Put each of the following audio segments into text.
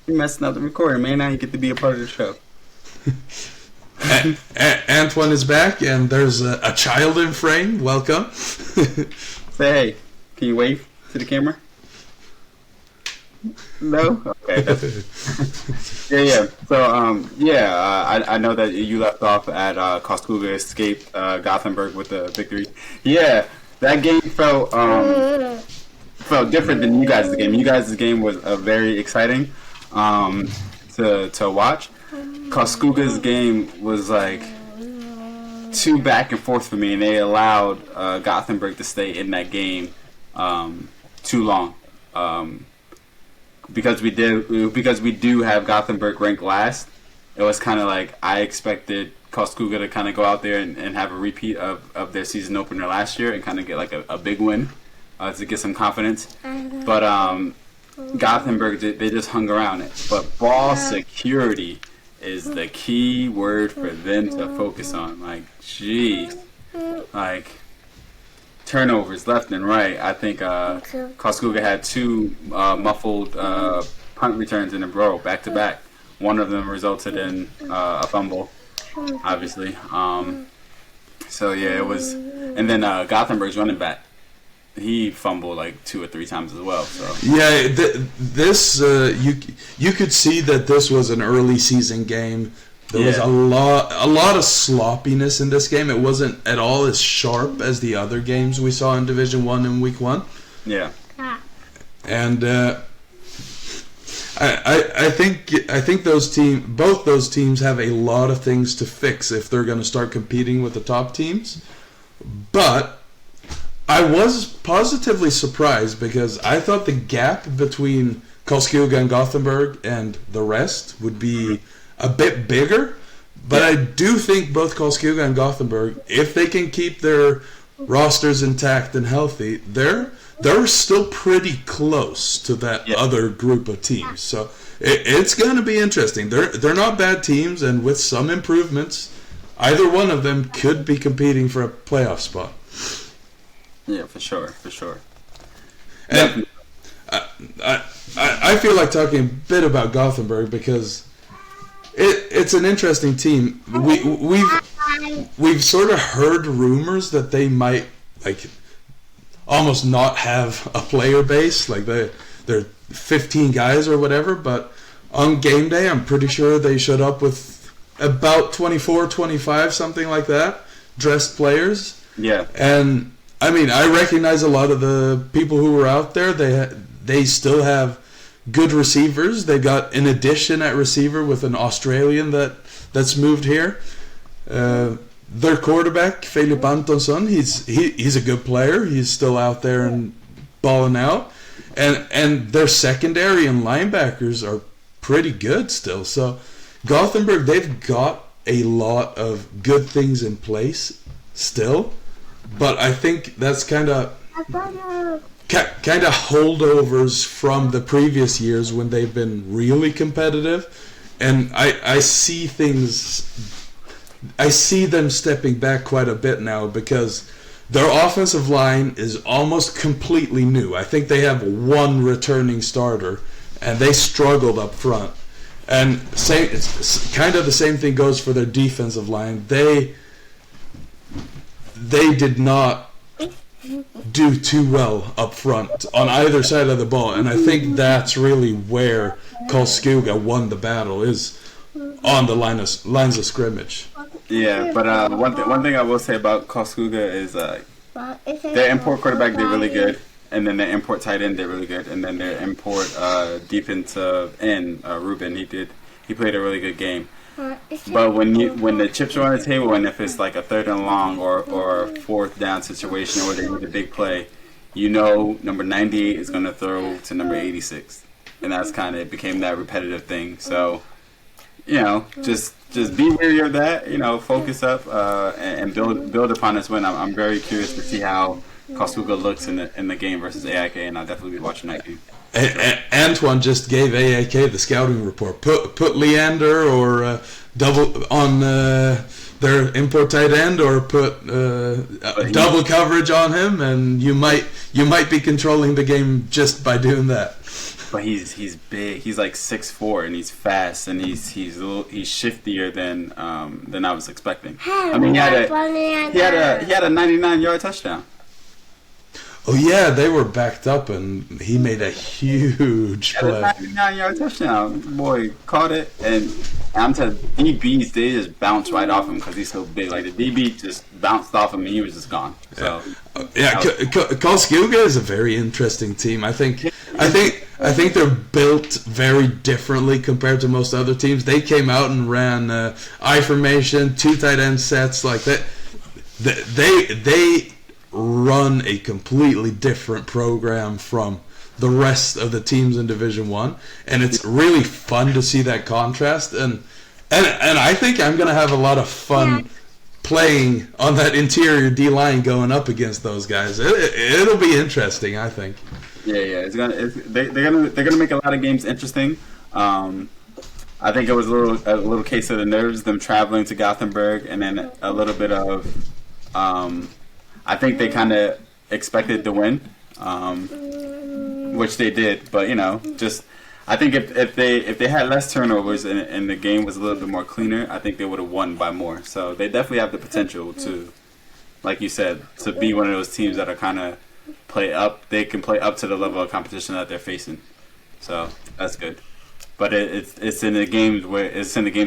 You messing up the recording, man. Now you get to be a part of the show. Antoine is back, and there's a child in frame. Welcome. Say hey. Can you wave to the camera? No? Okay. Yeah. So, I know that you left off at Karlskoga escaped Gothenburg with the victory. Yeah, that game felt different than you guys' game. You guys' game was very exciting to watch. Karlskoga's game was like too back and forth for me, and they allowed Gothenburg to stay in that game too long. Because we do have Gothenburg ranked last, it was kind of like I expected Karlskoga to kind of go out there and have a repeat of their season opener last year and kind of get like a big win to get some confidence. But Gothenburg, they just hung around it. But ball security is the key word for them to focus on. Like, geez. Like, turnovers left and right. I think Karlskoga had two muffled punt returns in a row, back to back. One of them resulted in a fumble, obviously. So yeah, it was. And then Gothenburg's running back, he fumbled like 2 or 3 times as well. So yeah, you could see that this was an early season game. There was a lot of sloppiness in this game. It wasn't at all as sharp as the other games we saw in Division 1 in Week 1. Yeah. And I think both those teams have a lot of things to fix if they're going to start competing with the top teams. But I was positively surprised because I thought the gap between Karlskoga and Gothenburg and the rest would be a bit bigger, but I do think both Karlskoga and Gothenburg, if they can keep their rosters intact and healthy, they're still pretty close to that other group of teams. So it's going to be interesting. They're not bad teams, and with some improvements, either one of them could be competing for a playoff spot. Yeah, for sure. And I feel like talking a bit about Gothenburg because it's an interesting team. We've sort of heard rumors that they might like almost not have a player base, like they're 15 guys or whatever. But on game day, I'm pretty sure they showed up with about 24, 25, something like that, dressed players. Yeah, and I mean I recognize a lot of the people who were out there. They still have good receivers. They got an addition at receiver with an Australian that's moved here. Their quarterback, Filip Antonsson, he's a good player. He's still out there and balling out. And their secondary and linebackers are pretty good still. So Gothenburg, they've got a lot of good things in place still. But I think that's kind of holdovers from the previous years when they've been really competitive, and I see them stepping back quite a bit now because their offensive line is almost completely new. I think they have one returning starter, and they struggled up front. And it's kind of the same thing goes for their defensive line. They did not do too well up front on either side of the ball, and I think that's really where Karlskoga won the battle, is on the lines of scrimmage. Yeah, but one thing I will say about Karlskoga is their import quarterback did really good, and then their import tight end did really good, and then their import defensive end Ruben, he played a really good game. But when the chips are on the table, and if it's like a 3rd and long or a 4th down situation where they need a big play, you know number 98 is going to throw to number 86, and that's kind of, it became that repetitive thing. So, just be wary of that. Focus up and build upon this win. I'm very curious to see how Karlskoga looks in the game versus AIK, and I'll definitely be watching that game. Antoine just gave AIK the scouting report. Put Leander or double on their import tight end, or put double coverage on him, and you might be controlling the game just by doing that. but he's big. He's like 6'4", and he's fast, and he's shiftier than I was expecting. I mean, he had a 99-yard touchdown. Oh yeah, they were backed up, and he made a huge play. A 99-yard touchdown. Boy, caught it, and I'm telling you, DBs, they just bounced right off him because he's so big. Like, the DB just bounced off him, and he was just gone. So Karlskoga is a very interesting team. I think they're built very differently compared to most other teams. They came out and ran I formation, 2 tight end sets like that. They run a completely different program from the rest of the teams in Division 1, and it's really fun to see that contrast, and I think I'm going to have a lot of fun playing on that interior D-line going up against those guys. It'll be interesting, I think. Yeah, they're gonna make a lot of games interesting. I think it was a little case of the nerves, them traveling to Gothenburg, and then a little bit of I think they kind of expected to win, which they did. But just I think if they had less turnovers and the game was a little bit more cleaner, I think they would have won by more. So they definitely have the potential to, like you said, to be one of those teams that are kind of play up. They can play up to the level of competition that they're facing. So that's good. But it's in the games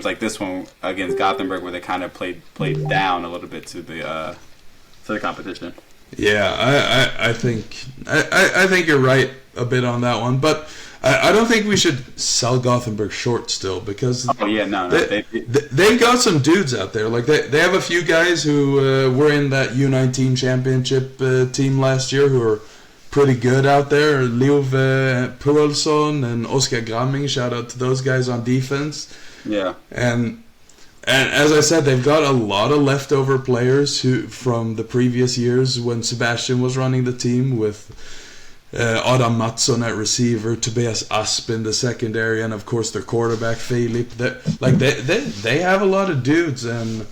like this one against Gothenburg where they kind of played down a little bit to the competition. Yeah, I think you're right a bit on that one, but I don't think we should sell Gothenburg short still because they got some dudes out there. Like they have a few guys who were in that U19 championship team last year who are pretty good out there. Liv Purlsson and Oskar Gramming, shout out to those guys on defense. Yeah. And as I said, they've got a lot of leftover players from the previous years when Sebastian was running the team with Adam Mattsson at receiver, Tobias Asp in the secondary, and of course their quarterback Filip. They have a lot of dudes, and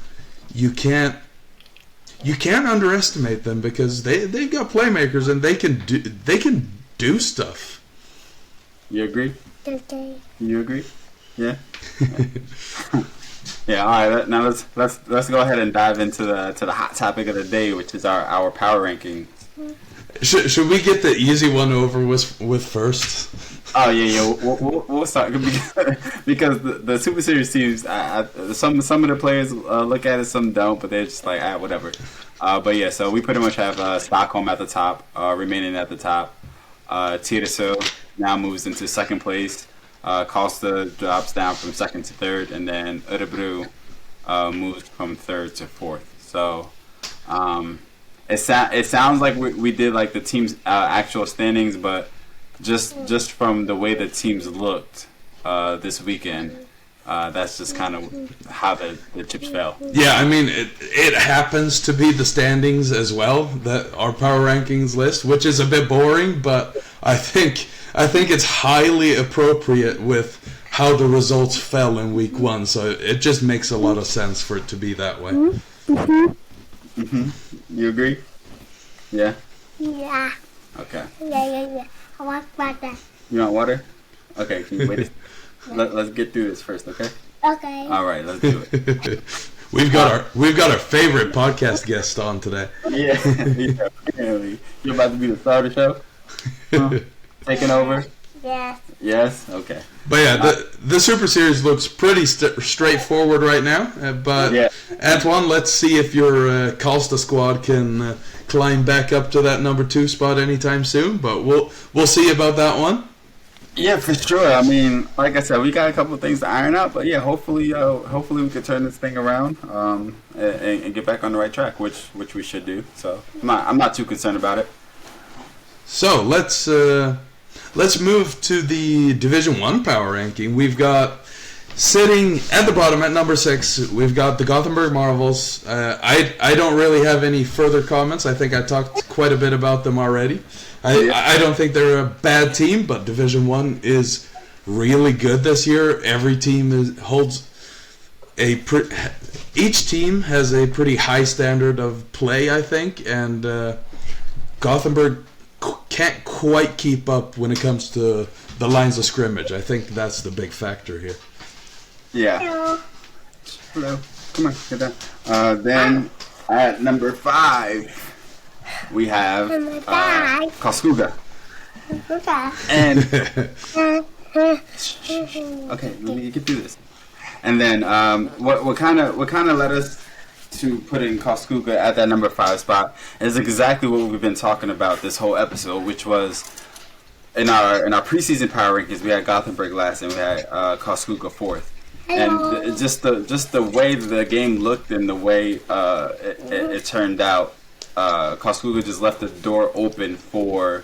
you can't underestimate them because they've got playmakers and they can do stuff. You agree? Okay. You agree? Yeah. Yeah. All right. Now let's go ahead and dive into the hot topic of the day, which is our power rankings. Should we get the easy one over with first? Oh yeah. We'll start because the Super Series teams, some of the players look at it, some don't, but they're just like whatever. But yeah, so we pretty much have Stockholm at the top, remaining at the top. Tyresö now moves into second place. Karlstad drops down from second to third, and then Örebro moves from third to fourth. So it sounds like we did like the team's actual standings, but just from the way the teams looked this weekend, that's just kind of how the chips fell. Yeah, I mean it happens to be the standings as well, that our power rankings list, which is a bit boring, but I think it's highly appropriate with how the results fell in week 1, so it just makes a lot of sense for it to be that way. Mm-hmm. You agree? Yeah? Yeah. Okay. Yeah. I want water. You want water? Okay, can you wait? Let's get through this first, okay? Okay. All right, let's do it. We've got our favorite podcast guest on today. Yeah. You're about to be the star of the show? Huh? Taking over? Yes. Yes? Okay. But yeah, the Super Series looks pretty straightforward right now. But yeah. Antoine, let's see if your Karlstad squad can climb back up to that number 2 spot anytime soon. But we'll see about that one. Yeah, for sure. I mean, like I said, we got a couple of things to iron out. But yeah, hopefully we can turn this thing around and get back on the right track, which we should do. So I'm not too concerned about it. So let's move to the Division 1 power ranking. We've got sitting at the bottom at number 6. We've got the Gothenburg Marvels. I don't really have any further comments. I think I talked quite a bit about them already. I don't think they're a bad team, but Division 1 is really good this year. Every team each team has a pretty high standard of play, I think, and Gothenburg can't quite keep up when it comes to the lines of scrimmage. I think that's the big factor here. Yeah. Hello. Hello. Come on, get down. Then at number 5, we have Number 5. Karlskoga. Okay. And okay, let me get through this. And then what kind of led us to put in Karlskoga at that number 5 spot is exactly what we've been talking about this whole episode, which was in our preseason power rankings we had Gothenburg last and we had Karlskoga 4th. Hello. And just the way the game looked and the way it turned out, Karlskoga just left the door open for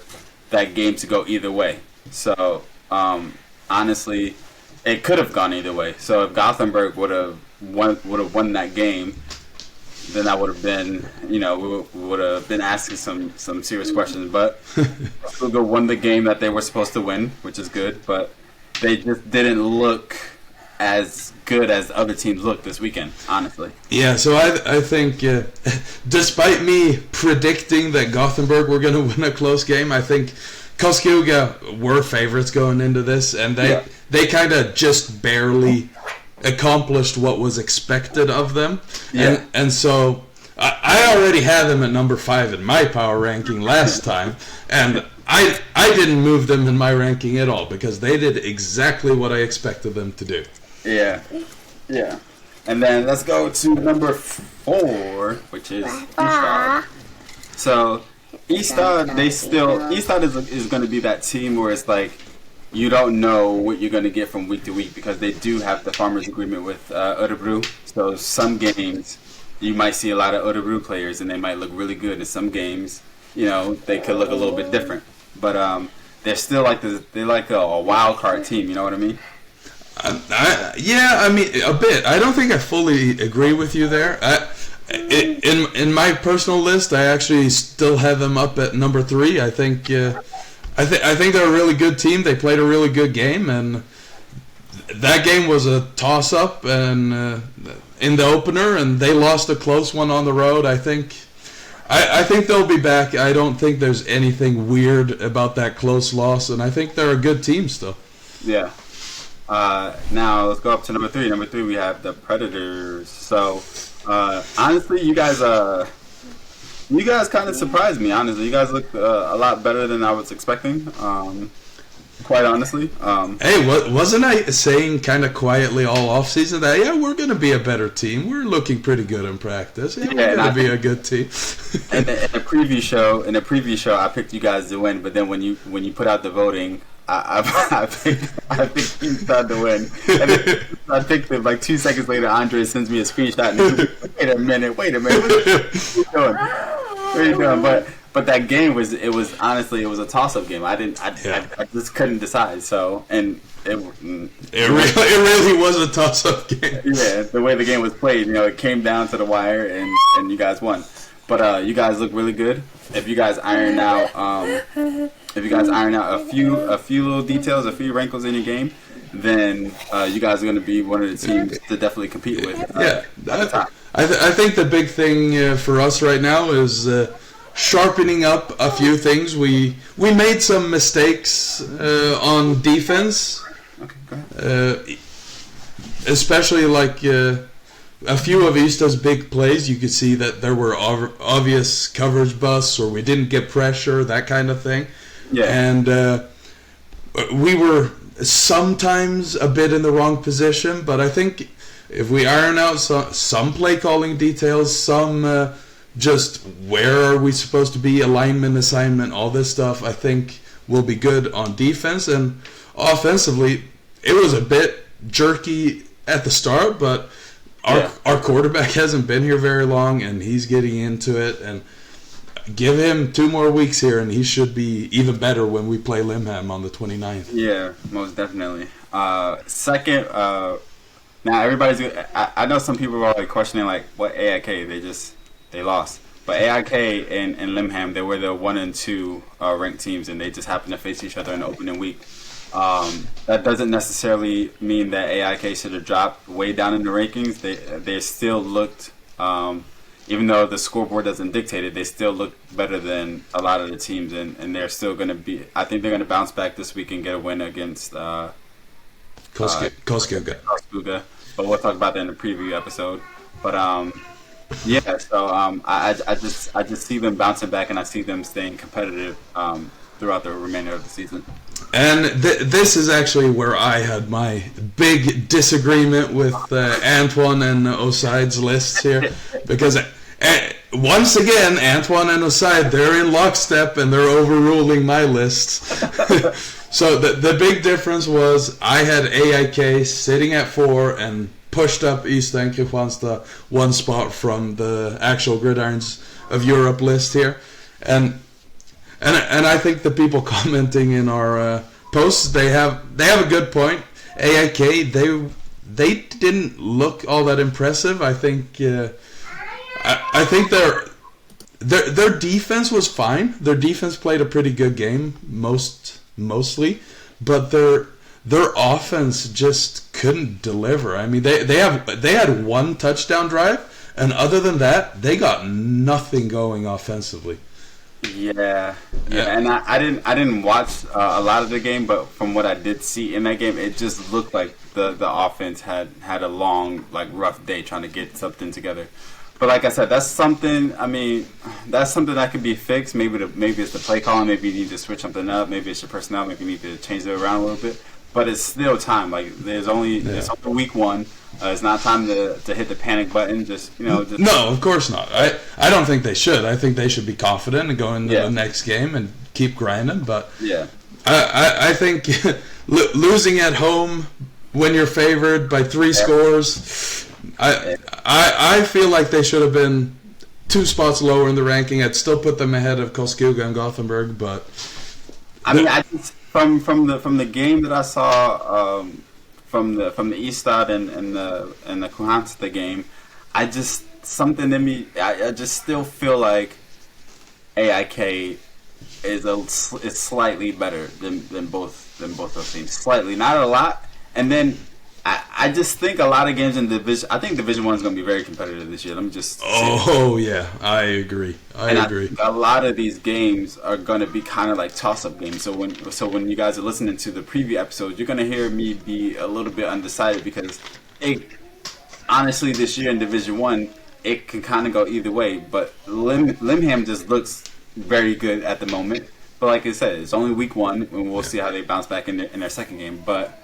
that game to go either way. So honestly, it could have gone either way. So if Gothenburg would have won that game, then that would have been, we would have been asking some serious questions. But Karlskoga won the game that they were supposed to win, which is good. But they just didn't look as good as other teams looked this weekend, honestly. Yeah, so I think, despite me predicting that Gothenburg were going to win a close game, I think Karlskoga were favorites going into this, and they kind of just barely accomplished what was expected of them. Yeah. And so I already had them at number 5 in my power ranking last time, and I didn't move them in my ranking at all because they did exactly what I expected them to do. Yeah. And then let's go to number 4, which is Ystad. So Ystad is going to be that team where it's like you don't know what you're going to get from week to week because they do have the farmers agreement with Örebro. So some games you might see a lot of Örebro players and they might look really good. In some games, they could look a little bit different. But they're still like a wild card team. You know what I mean? I mean a bit. I don't think I fully agree with you there. In my personal list, I actually still have them up at number 3. I think they're a really good team. They played a really good game, and that game was a toss-up and in the opener, and they lost a close one on the road. I think they'll be back. I don't think there's anything weird about that close loss, and I think they're a good team still. Yeah. Now let's go up to number 3. Number 3, we have the Predators. So honestly, you guys kind of surprised me. Honestly, you guys look a lot better than I was expecting. Quite honestly. Hey, wasn't I saying kind of quietly all off season that we're going to be a better team? We're looking pretty good in practice. We're going to be a good team. in the preview show, I picked you guys to win. But then when you put out the voting, I picked Kristanstad to win. And then I picked it like 2 seconds later. Andre sends me a screenshot. And he's like, wait a minute. What are you doing? What are you doing? But that game was honestly a toss-up game. I just couldn't decide. So and it really was a toss-up game. Yeah, the way the game was played, it came down to the wire, and you guys won. But you guys look really good. If you guys iron out a few little details, a few wrinkles in your game, then you guys are going to be one of the teams to definitely compete with. At the top. I think the big thing for us right now is sharpening up a few things. We made some mistakes on defense, Okay, go ahead. Especially like a few of Ystad's big plays. You could see that there were obvious coverage busts, or we didn't get pressure, that kind of thing. Yeah. And we were sometimes a bit in the wrong position, but I think if we iron out some play calling details, some just where are we supposed to be, alignment, assignment, all this stuff, I think we'll be good on defense. And offensively, it was a bit jerky at the start, but our quarterback hasn't been here very long, and he's getting into it. And give him 2 more weeks here, and he should be even better when we play Limham on the 29th. Yeah, most definitely. Second, now everybody's. I know some people are like questioning like what AIK they lost, but AIK and Limham, they were the 1 and 2 ranked teams, and they just happened to face each other in the opening week. That doesn't necessarily mean that AIK should have dropped way down in the rankings. They still looked even though the scoreboard doesn't dictate it, they still look better than a lot of the teams, and they're still going to be. I think they're going to bounce back this week and get a win against Koskioga. Karlskoga. But we'll talk about that in the preview episode. But yeah. So I just see them bouncing back, and I see them staying competitive throughout the remainder of the season. And this is actually where I had my big disagreement with Antoine and Oside's lists here, because once again, Antoine and Oside, they're in lockstep and they're overruling my lists. So the big difference was I had AIK sitting at 4 and pushed up Ystad and Kristanstad one spot from the actual Gridirons of Europe list here, and I think the people commenting in our posts, they have a good point. AIK, they didn't look all that impressive. I think I think their defense was fine. Their defense played a pretty good game mostly, but their offense just couldn't deliver. I mean, they had one touchdown drive, and other than that, they got nothing going offensively. Yeah, and I didn't watch a lot of the game, but from what I did see in that game, it just looked like the offense had a long, like, rough day trying to get something together. But like I said, that's something. I mean, that's something that could be fixed. Maybe it's the play calling. Maybe you need to switch something up. Maybe it's your personnel. Maybe you need to change it around a little bit. But it's still time. Like it's only week 1. It's not time to hit the panic button. Just No, of course not. I don't think they should. I think they should be confident and go into the next game and keep grinding. But yeah, I think losing at home when you're favored by 3 scores. I feel like they should have been 2 spots lower in the ranking. I'd still put them ahead of Karlskoga and Gothenburg, but I mean, I just from the game that I saw from the Ystad and the Kristanstad game, I just something in me. I just still feel like AIK is slightly better than both those teams. Slightly, not a lot. And then I just think a lot of games in Division. I think Division 1 is going to be very competitive this year. Let me just. Oh yeah, I agree. I agree. A lot of these games are going to be kind of like toss-up games. So when you guys are listening to the preview episode, you're going to hear me be a little bit undecided because honestly, this year in Division 1, it can kind of go either way. But Limham just looks very good at the moment. But like I said, it's only week 1, and we'll see how they bounce back in their second game. But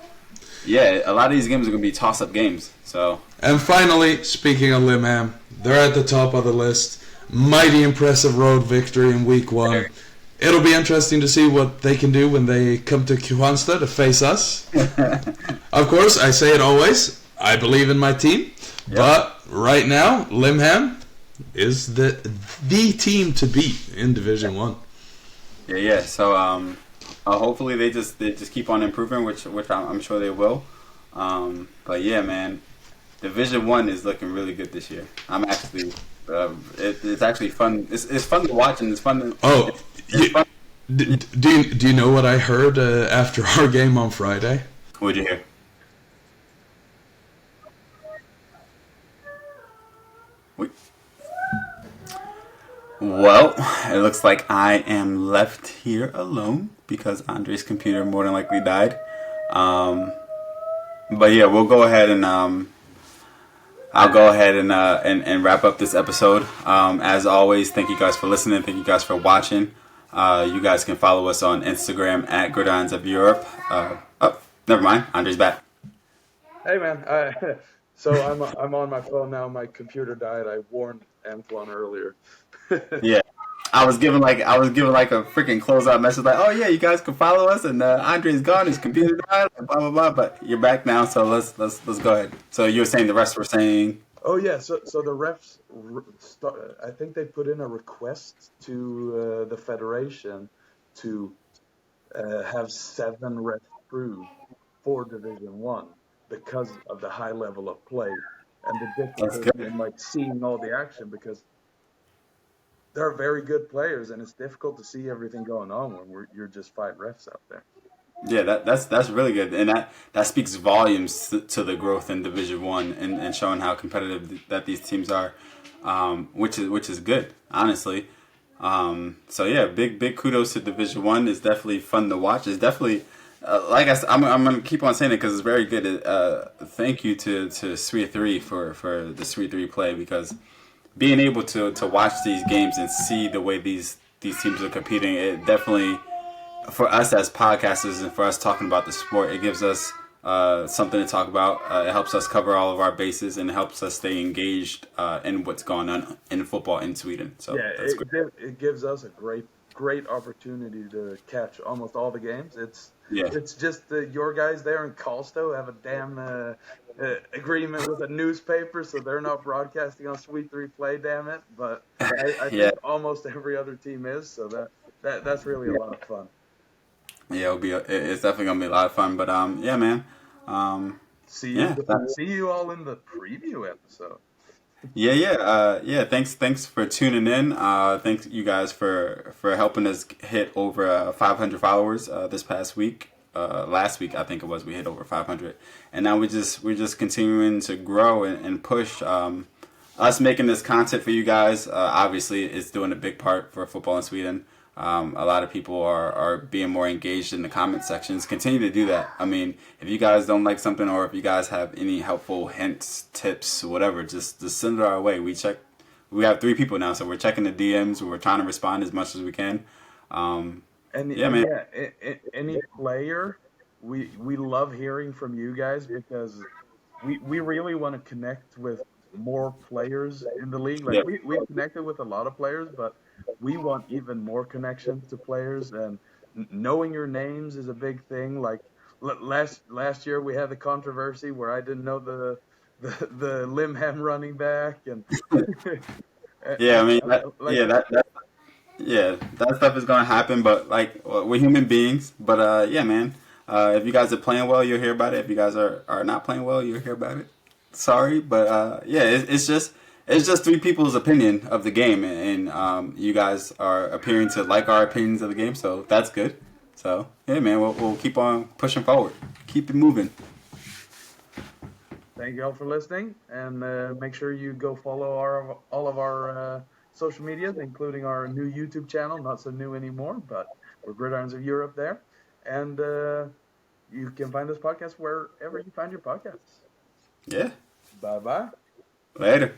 yeah, a lot of these games are going to be toss-up games. So. And finally, speaking of Limham, they're at the top of the list. Mighty impressive road victory in week 1. It'll be interesting to see what they can do when they come to Kristanstad to face us. Of course, I say it always. I believe in my team. Yep. But right now, Limham is the team to beat in Division 1. Yeah. So hopefully they just keep on improving, which I'm sure they will. But yeah, man, Division 1 is looking really good this year. I'm actually, it's actually fun. It's fun to watch and it's fun. Do you know what I heard after our game on Friday? What'd you hear? Well, it looks like I am left here alone because Andre's computer more than likely died. But yeah, we'll go ahead and I'll go ahead and wrap up this episode. As always, thank you guys for listening. Thank you guys for watching. You guys can follow us on Instagram at Gridirons of Europe. Never mind. Andre's back. Hey man, so I'm on my phone now. My computer died. I warned Antoine earlier. Yeah, I was giving like a freaking closeout message like, oh yeah, you guys can follow us, and Andre's gone, his computer died, blah blah blah. But you're back now, so let's go ahead. So you were saying the refs were saying. Oh yeah, so the refs, I think they put in a request to the federation to have 7 refs approved for Division 1 because of the high level of play and the difficulty in like seeing all the action, because they're very good players and it's difficult to see everything going on when you're just 5 refs out there. Yeah, that's really good, and that speaks volumes to the growth in Division 1 and showing how competitive that these teams are. which is good, honestly. So yeah, big kudos to Division One. It's definitely fun to watch. It's definitely like I said, I'm gonna keep on saying it because it's very good. Thank you to Sweet Three for the Sweet Three play, because being able to watch these games and see the way these teams are competing, it definitely, for us as podcasters and for us talking about the sport, it gives us something to talk about. It helps us cover all of our bases, and it helps us stay engaged in what's going on in football in Sweden. So Yeah, that's great. it gives us a great opportunity to catch almost all the games. Yeah, It's just your guys there in Karlstad have a damn agreement with a newspaper, so they're not broadcasting on Sweet Three Play. Damn it! But I yeah, think almost every other team is, so that's really a lot of fun. yeah. It's definitely gonna be a lot of fun. But yeah, man. See Yeah, you all in the preview episode. yeah. Thanks for tuning in. Thanks you guys for helping us hit over 500 followers this past week. Last week I think it was, we hit over 500, and now we're just continuing to grow and push. Us making this content for you guys, obviously, is doing a big part for football in Sweden. A lot of people are being more engaged in the comment sections. Continue to do that. I mean, if you guys don't like something, or if you guys have any helpful hints, tips, whatever, just send it our way. We have 3 people now, so we're checking the DMs. We're trying to respond as much as we can. Yeah, man. Any player, we love hearing from you guys, because we really want to connect with more players in the league. Yeah, Like we've connected with a lot of players, but we want even more connections to players, and knowing your names is a big thing. Like last year we had the controversy where I didn't know the Limham running back, and yeah. I mean, like yeah, that stuff is gonna happen. But like, we're human beings. But yeah, man. If you guys are playing well, you'll hear about it. If you guys are not playing well, you'll hear about it. Sorry, but yeah, it's just 3 people's opinion of the game, and you guys are appearing to like our opinions of the game, so that's good. So yeah, man, we'll keep on pushing forward, keep it moving. thank you all for listening, and make sure you go follow all of our social medias, including our new YouTube channel. Not so new anymore, but we're Gridirons of Europe there. And you can find this podcast wherever you find your podcasts. Yeah, Bye-bye. later.